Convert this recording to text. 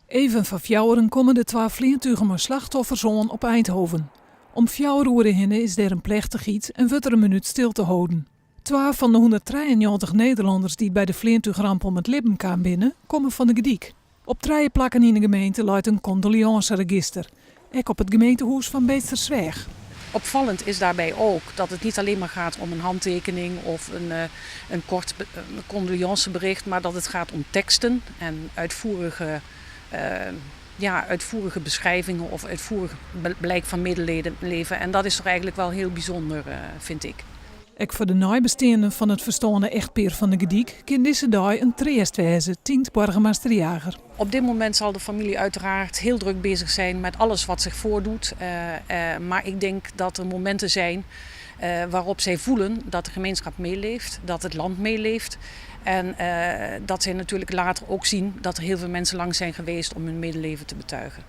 Even van fjouweren komen de 2 vliegtuigen met slachtoffers aan op Eindhoven. Om 4 uur heen is er een plechtig iets en wordt er een minuut stil te houden. 2 van de 193 Nederlanders die bij de vliegtuigramp om het Libben kwamen binnen, komen van de Gediek. Op 3 plekken in de gemeente luidt een condoleanceregister. Ook op het gemeentehuis van Beestersweg. Opvallend is daarbij ook dat het niet alleen maar gaat om een handtekening of een kort condoleancebericht, maar dat het gaat om teksten en uitvoerige beschrijvingen of uitvoerig blijk van medeleven. En dat is toch eigenlijk wel heel bijzonder, vind ik. Ook voor de nabestaanden van het verstoorde echtpaar van de Gediek kan deze dag een treest wezen, tient burgemeester Jager. Op dit moment zal de familie uiteraard heel druk bezig zijn met alles wat zich voordoet. Maar ik denk dat er momenten zijn waarop zij voelen dat de gemeenschap meeleeft, dat het land meeleeft. En dat zij natuurlijk later ook zien dat er heel veel mensen langs zijn geweest om hun medeleven te betuigen.